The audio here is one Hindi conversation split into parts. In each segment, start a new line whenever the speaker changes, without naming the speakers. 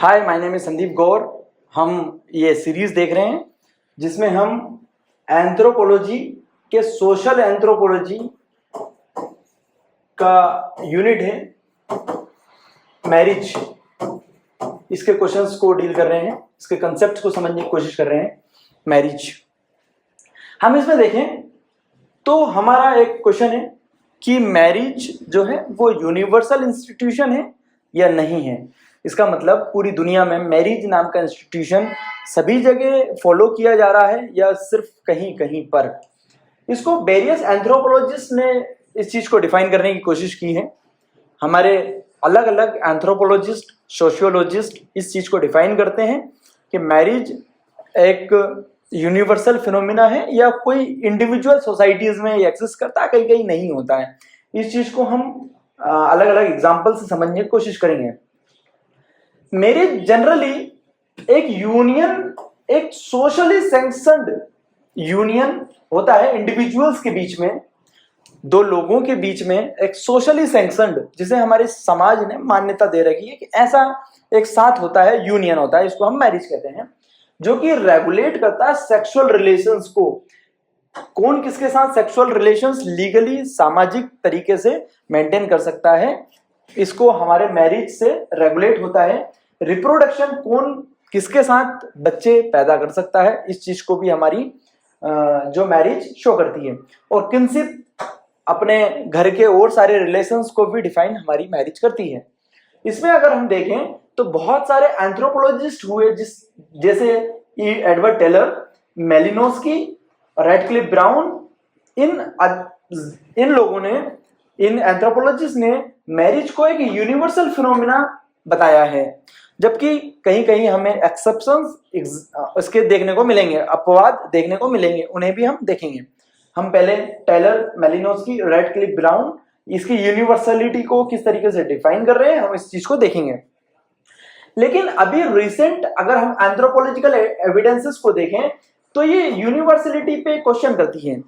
Hi, my name is Sandeep Gaur. हम ये सीरीज देख रहे हैं जिसमें हम एंथ्रोपोलॉजी के सोशल एंथ्रोपोलॉजी का यूनिट है मैरिज, इसके क्वेश्चंस को डील कर रहे हैं, इसके कंसेप्ट को समझने की कोशिश कर रहे हैं। मैरिज हम इसमें देखें तो हमारा एक क्वेश्चन है कि मैरिज जो है वो यूनिवर्सल इंस्टीट्यूशन है या नहीं है। इसका मतलब पूरी दुनिया में मैरिज नाम का इंस्टीट्यूशन सभी जगह फॉलो किया जा रहा है या सिर्फ कहीं कहीं पर। इसको वेरियस एंथ्रोपोलॉजिस्ट ने इस चीज को डिफाइन करने की कोशिश की है। हमारे अलग अलग एंथ्रोपोलॉजिस्ट, सोशियोलॉजिस्ट इस चीज को डिफाइन करते हैं कि मैरिज एक यूनिवर्सल फिनोमिना है या कोई इंडिविजुअल सोसाइटीज में एग्जिस्ट करता है, कहीं कहीं नहीं होता है। इस चीज को हम अलग अलग एग्जाम्पल से समझने की कोशिश करेंगे। मैरिज जनरली एक यूनियन, एक सोशली सैंक्शनड यूनियन होता है इंडिविजुअल्स के बीच में, दो लोगों के बीच में एक सोशली सैंक्शनड, जिसे हमारे समाज ने मान्यता दे रखी है कि ऐसा एक साथ होता है, यूनियन होता है, इसको हम मैरिज कहते हैं, जो कि रेगुलेट करता है सेक्सुअल रिलेशंस को। कौन किसके साथ सेक्सुअल रिलेशंस लीगली सामाजिक तरीके से मेंटेन कर सकता है, इसको हमारे मैरिज से रेगुलेट होता है। रिप्रोडक्शन, कौन किसके साथ बच्चे पैदा कर सकता है, इस चीज को भी हमारी जो मैरिज शो करती है। और किनशिप, अपने घर के और सारे रिलेशंस को भी डिफाइन हमारी मैरिज करती है। इसमें अगर हम देखें तो बहुत सारे एंथ्रोपोलॉजिस्ट हुए, जैसे Edward Tylor, Malinowski, Radcliffe Brown, इन लोगों ने, इन एंथ्रोपोलॉजिस्ट ने मैरिज को एक यूनिवर्सल फिनोमिना बताया है, जबकि कहीं कहीं हमें एक्सेप्शंस इसके देखने को मिलेंगे, अपवाद देखने को मिलेंगे, उन्हें भी हम देखेंगे। हम पहले टेलर, मेलिनोस्की, रेडक्लिफ ब्राउन इसकी यूनिवर्सलिटी को किस तरीके से डिफाइन कर रहे हैं, हम इस चीज को देखेंगे। लेकिन अभी रिसेंट अगर हम एंथ्रोपोलॉजिकल एविडेंसेस को देखें तो ये यूनिवर्सलिटी पे क्वेश्चन करती है।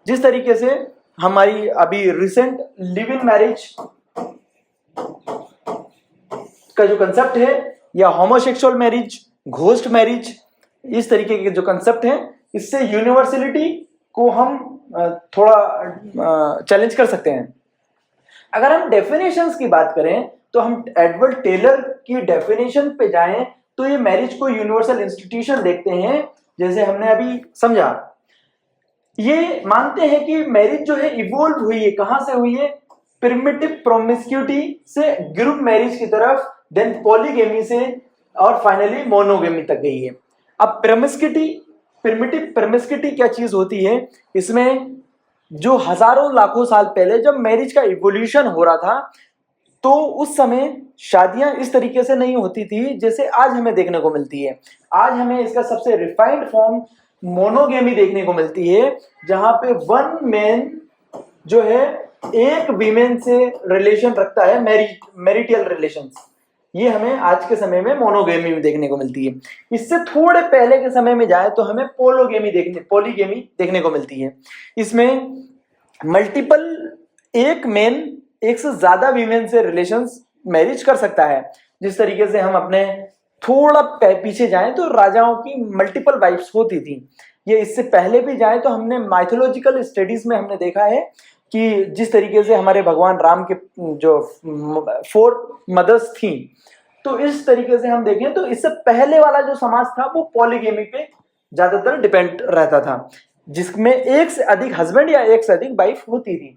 जिस तरीके से हमारी अभी रिसेंट लिव इन मैरिज का जो कंसेप्ट है, या होमोसेक्सुअल मैरिज, घोस्ट मैरिज, इस तरीके के जो कंसेप्ट है, इससे यूनिवर्सलिटी को हम थोड़ा चैलेंज कर सकते हैं। अगर हम डेफिनेशंस की बात करें तो हम एडवर्ड टेलर की डेफिनेशन पे जाएं तो ये मैरिज को यूनिवर्सल इंस्टीट्यूशन देखते हैं, जैसे हमने अभी समझा। ये मानते हैं कि मैरिज जो है इवोल्व हुई है, कहां से हुई है, प्रिमिटिव प्रोमिस्क्यूटी से ग्रुप मैरिज की तरफ, देन पॉलीगेमी से, और फाइनली मोनोगेमी तक गई है। अब प्रिमिटिव प्रोमिस्क्यूटी क्या चीज होती है, इसमें जो हजारों लाखों साल पहले जब मैरिज का इवोल्यूशन हो रहा था, तो उस समय शादियां इस तरीके से नहीं होती थी जैसे आज हमें देखने को मिलती है। आज हमें इसका सबसे रिफाइंड फॉर्म मोनोगेमी देखने को मिलती है, जहां पे वन मैन जो है एक वीमेन से रिलेशन रखता है, मैरिटल रिलेशंस। ये हमें आज के समय में मोनोगेमी में देखने को मिलती है। इससे थोड़े पहले के समय में जाए तो हमें पॉलीगेमी देखने को मिलती है। इसमें मल्टीपल, एक मेन एक से ज्यादा वीमेन से रिलेशंस मैरिज कर सकता है। जिस तरीके से हम अपने थोड़ा पीछे जाएं तो राजाओं की मल्टीपल वाइफ्स होती थी। ये इससे पहले भी जाए तो हमने माइथोलॉजिकल स्टडीज में हमने देखा है कि जिस तरीके से हमारे भगवान राम के जो 4 मदर्स थी, तो इस तरीके से हम देखें तो इससे पहले वाला जो समाज था वो पॉलीगेमी पे ज्यादातर डिपेंड रहता था, जिसमें एक से अधिक हस्बैंड या एक से अधिक वाइफ होती थी।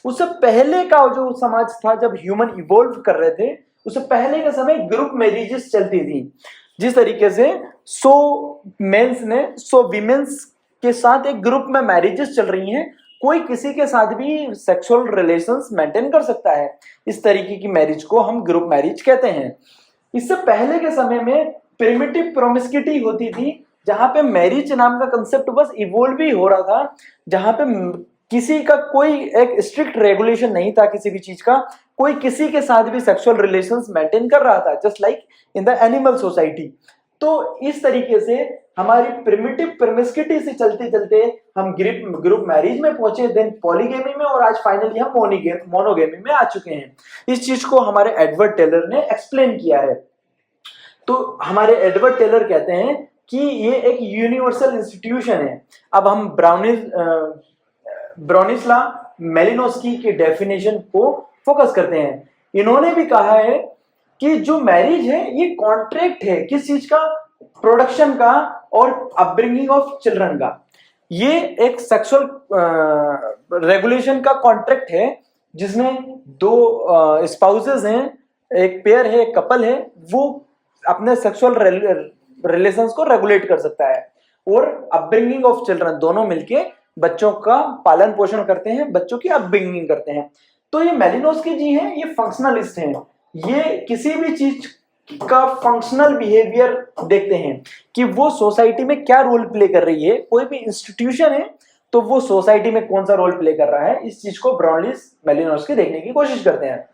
उससे पहले का जो समाज था, जब ह्यूमन इवोल्व कर रहे थे, उससे पहले के समय ग्रुप मैरिजेस चलती थी। जिस तरीके से 100 मेंस ने 100 वीमेंस के साथ एक ग्रुप में मैरिजेस चल रही हैं, कोई किसी के साथ भी सेक्सुअल रिलेशंस मेंटेन कर सकता है। इस तरीके की मैरिज को हम ग्रुप मैरिज कहते हैं। इससे पहले के समय में प्रिमिटिव प्रोमिस्क्यूटी होती थी, जहां पे मैरिज नाम का कंसेप्ट बस इवोल्व ही हो रहा था, जहां पे किसी का कोई एक स्ट्रिक्ट रेगुलेशन नहीं था, किसी भी चीज का, कोई किसी के साथ भी सेक्सुअल रिलेशंस मेंटेन कर रहा था, just like in the animal society. तो इस तरीके से हमारी प्रिमिटिव प्रोमिस्क्यूटी से चलते चलते हम ग्रुप मैरिज में पहुंचे, देन पॉलीगेमी में, और आज फाइनली हम मोनोगेमी में आ चुके हैं। इस चीज को हमारे एडवर्ड टेलर ने एक्सप्लेन किया है। तो हमारे एडवर्ड टेलर कहते हैं कि ये एक यूनिवर्सल इंस्टीट्यूशन है। अब हम ब्राउनिस्ला मेलिनोस्की की डेफिनेशन को फोकस करते हैं। इन्होंने भी कहा है कि जो मैरिज है ये कॉन्ट्रैक्ट है, किस चीज का, प्रोडक्शन का और अपब्रिंगिंग ऑफ चिल्ड्रन का। ये एक सेक्सुअल रेगुलेशन का कॉन्ट्रैक्ट है जिसमें दो स्पाउसेस हैं, एक पेयर है, एक कपल है, वो अपने सेक्सुअल रिलेशंस को रेगुलेट कर सकता है और अपब्रिंगिंग ऑफ चिल्ड्रन, दोनों मिलके बच्चों का पालन पोषण करते हैं, बच्चों की अपब्रिंगिंग करते हैं। तो ये मेलिनोस्की जी हैं, ये फंक्शनलिस्ट हैं। ये किसी भी चीज का फंक्शनल बिहेवियर देखते हैं कि वो सोसाइटी में क्या रोल प्ले कर रही है। कोई भी इंस्टीट्यूशन है तो वो सोसाइटी में कौन सा रोल प्ले कर रहा है, इस चीज को ब्राउनलिस मेलिनोस्की देखने की कोशिश करते हैं।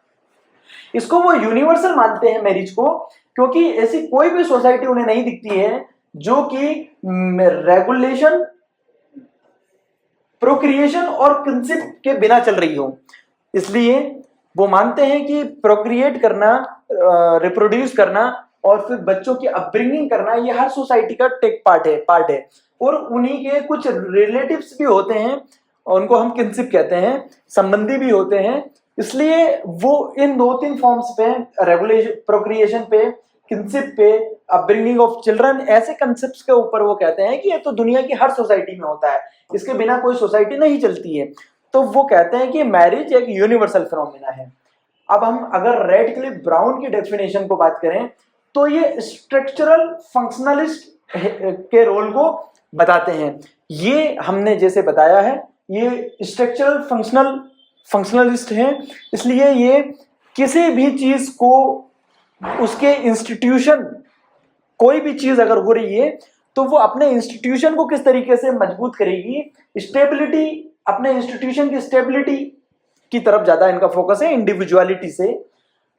इसको वो यूनिवर्सल मानते हैं मैरिज को, क्योंकि ऐसी कोई भी सोसाइटी उन्हें नहीं दिखती है जो कि रेगुलेशन, प्रोक्रिएशन और कंसेप्ट के बिना चल रही हो। इसलिए वो मानते हैं कि प्रोक्रिएट करना, रिप्रोड्यूस करना और फिर बच्चों की अपब्रिंगिंग करना ये हर सोसाइटी का टेक पार्ट है। और उन्हीं के कुछ रिलेटिव्स भी होते हैं, उनको हम किनशिप कहते हैं, संबंधी भी होते हैं। इसलिए वो इन 2-3 फॉर्म्स पे, रेगुलेशन, प्रोक्रिएशन पे, किनशिप पे, अपब्रिंगिंग ऑफ चिल्ड्रन, ऐसे कंसेप्ट्स के ऊपर वो कहते हैं कि ये तो दुनिया की हर सोसाइटी में होता है, इसके बिना कोई सोसाइटी नहीं चलती है। तो वो कहते हैं कि मैरिज एक यूनिवर्सल फिनोमेना है। अब हम अगर रेडक्लिफ ब्राउन की डेफिनेशन को बात करें तो ये स्ट्रक्चरल फंक्शनलिस्ट के रोल को बताते हैं। ये हमने जैसे बताया है, ये स्ट्रक्चरल फंक्शनलिस्ट हैं। इसलिए ये किसी भी चीज को, उसके इंस्टीट्यूशन, कोई भी चीज अगर हो रही है तो वो अपने इंस्टीट्यूशन को किस तरीके से मजबूत करेगी, स्टेबिलिटी, अपने इंस्टीट्यूशन की स्टेबिलिटी की तरफ ज्यादा इनका फोकस है, इंडिविजुअलिटी से।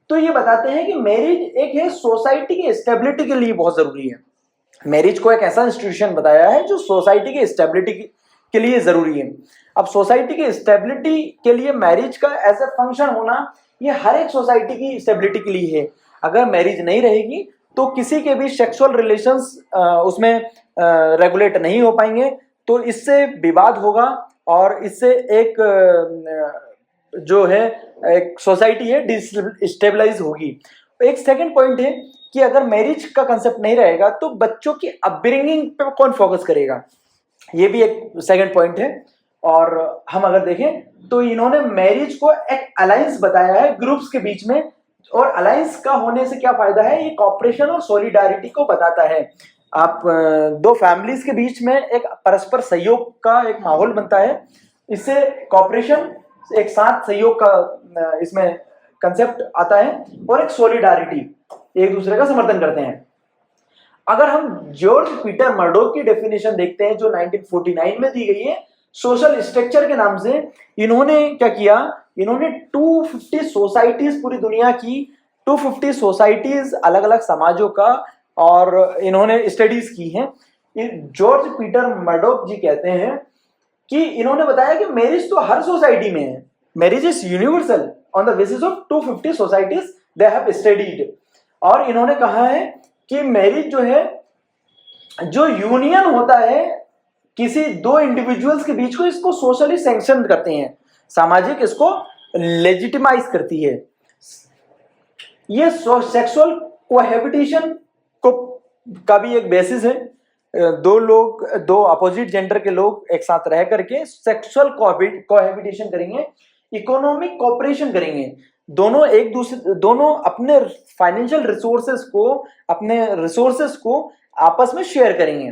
तो ये बताते हैं कि मैरिज एक है सोसाइटी की स्टेबिलिटी के लिए बहुत जरूरी है। मैरिज को एक ऐसा इंस्टीट्यूशन बताया है जो सोसाइटी की स्टेबिलिटी के लिए जरूरी है। अब सोसाइटी की स्टेबिलिटी के लिए मैरिज का ऐसा फंक्शन होना, ये हर एक सोसाइटी की स्टेबिलिटी के लिए है। अगर मैरिज नहीं रहेगी तो किसी के भी सेक्सुअल रिलेशंस उसमें रेगुलेट नहीं हो पाएंगे, तो इससे विवाद होगा और इससे एक जो है एक सोसाइटी है डिस्टेबलाइज होगी। एक सेकंड पॉइंट है कि अगर मैरिज का कंसेप्ट नहीं रहेगा तो बच्चों की अपब्रिंगिंग पे कौन फोकस करेगा, ये भी एक सेकंड पॉइंट है। और हम अगर देखें तो इन्होंने मैरिज को एक अलायंस बताया है ग्रुप्स के बीच में, और अलायंस का होने से क्या फायदा है, ये कॉपरेशन और सॉलिडारिटी को बताता है। आप दो फैमिलीज के बीच में एक परस्पर सहयोग का एक माहौल बनता है, इससे कॉपरेशन, एक साथ सहयोग का इसमें कंसेप्ट आता है, और एक सॉलिडारिटी, एक दूसरे का समर्थन करते हैं। अगर हम जॉर्ज पीटर मर्डॉक की डेफिनेशन देखते हैं जो 1949 में दी गई है सोशल स्ट्रक्चर के नाम से, इन्होंने क्या किया, इन्होंने 250 सोसाइटीज, पूरी दुनिया की 250 सोसाइटीज, अलग अलग समाजों का, और इन्होंने स्टडीज की हैं। जॉर्ज पीटर मर्डॉक जी कहते हैं कि इन्होंने बताया कि मैरिज तो हर सोसाइटी में है, marriage is universal on the basis of 250 societies they have studied. और इन्होंने कहा है कि मैरिज जो है, जो यूनियन होता है किसी दो इंडिविजुअल्स के बीच को, इसको सोशली सैंक्शन करते हैं, सामाजिक इसको लेजिटिमाइज करती है। ये सेक्सुअल कोहैबिटेशन को का भी एक बेसिस है। दो लोग, दो अपोजिट जेंडर के लोग एक साथ रह करके सेक्सुअल कोहैबिटेशन करेंगे, इकोनॉमिक कोऑपरेशन करेंगे, दोनों एक दूसरे, दोनों अपने फाइनेंशियल रिसोर्सेस को, अपने रिसोर्सेस को आपस में शेयर करेंगे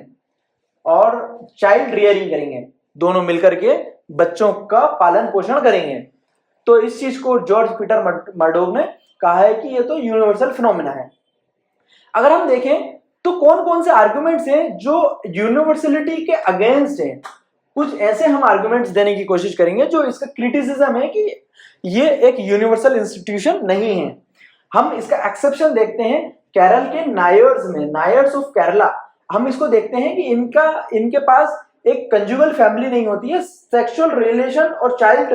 और चाइल्ड रियरिंग करेंगे, दोनों मिलकर के बच्चों का पालन पोषण करेंगे। तो इस चीज को जॉर्ज पीटर मर्डॉक ने कहा है कि ये तो यूनिवर्सल फिनोमेना है। अगर हम देखें तो कौन कौन से आर्गुमेंट्स हैं जो यूनिवर्सलिटी के अगेंस्ट हैं, कुछ ऐसे हम आर्गुमेंट्स देने की कोशिश करेंगे जो इसका क्रिटिसिज्म है कि ये एक यूनिवर्सल इंस्टीट्यूशन नहीं है। हम इसका एक्सेप्शन देखते हैं केरल के नायर्स में, नायर्स ऑफ केरला। हम इसको देखते हैं कि इनके पास एक कंजुगल फैमिली नहीं होती है, सेक्सुअल रिलेशन और चाइल्ड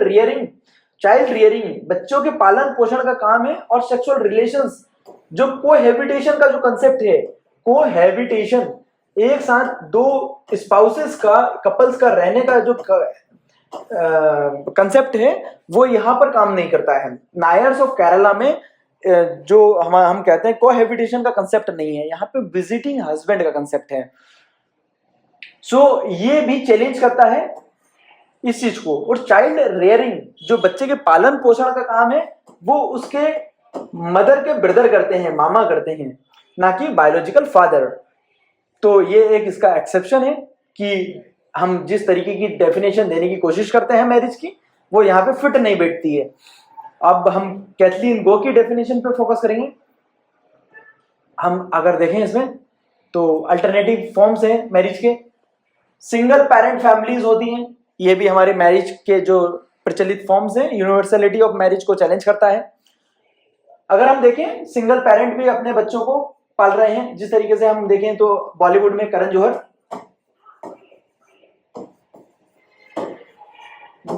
रियरिंग बच्चों के पालन पोषण का काम है, और सेक्सुअल रिलेशंस जो कोहैबिटेशन का जो कंसेप्ट है, कोहैबिटेशन, एक साथ दो स्पाउसेस का, कपल्स का रहने का जो कंसेप्ट है, वो यहाँ पर काम नहीं करता है। नायर्स ऑफ केरला में जो हम कहते हैं कोहैबिटेशन का कंसेप्ट नहीं है, यहाँ पे विजिटिंग हस्बैंड का कंसेप्ट है। सो ये भी चैलेंज करता है इस चीज को। और चाइल्ड रेयरिंग, जो बच्चे के पालन पोषण का काम है, वो उसके मदर के ब्रदर करते हैं, मामा करते हैं, ना कि बायोलॉजिकल फादर। तो ये एक इसका एक्सेप्शन है कि हम जिस तरीके की डेफिनेशन देने की कोशिश करते हैं मैरिज की, वो यहाँ पे फिट नहीं बैठती है। अब हम कैथलीन गो की डेफिनेशन पे फोकस करेंगे। हम अगर देखें इसमें तो अल्टरनेटिव फॉर्म्स हैं मैरिज के। सिंगल पेरेंट फैमिलीज होती हैं, ये भी हमारे मैरिज के जो प्रचलित फॉर्म्स हैं। यूनिवर्सलिटी ऑफ मैरिज को चैलेंज करता है। अगर हम देखें, सिंगल पेरेंट भी अपने बच्चों को पाल रहे हैं। जिस तरीके से हम देखें तो बॉलीवुड में करण जौहर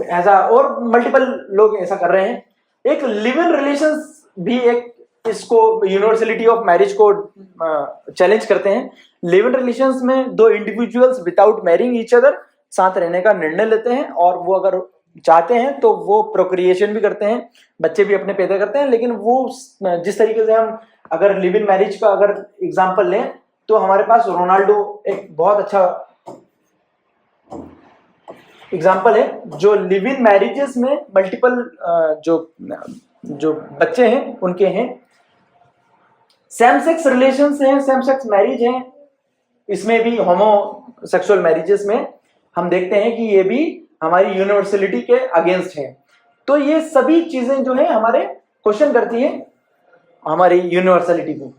ऐसा, और मल्टीपल लोग ऐसा कर रहे हैं। एक लिव इन रिलेशंस भी एक इसको यूनिवर्सलिटी ऑफ मैरिज को चैलेंज करते हैं। लिव इन रिलेशंस में दो individuals without marrying each other साथ रहने का निर्णय लेते हैं, और वो अगर चाहते हैं तो वो प्रोक्रिएशन भी करते हैं, बच्चे भी अपने पैदा करते हैं। लेकिन वो जिस तरीके से हम अगर लिव इन मैरिज का अगर एग्जांपल लें तो हमारे पास रोनाल्डो एक बहुत अच्छा एग्जांपल है, जो लिव इन मैरिजेस में मल्टीपल जो बच्चे हैं उनके हैं। सेम सेक्स रिलेशंस हैं, सेम सेक्स मैरिज हैं, इसमें भी होमोसेक्सुअल मैरिजेस में हम देखते हैं कि ये भी हमारी यूनिवर्सलिटी के अगेंस्ट है। तो ये सभी चीजें जो है हमारे क्वेश्चन करती है हमारी यूनिवर्सलिटी को।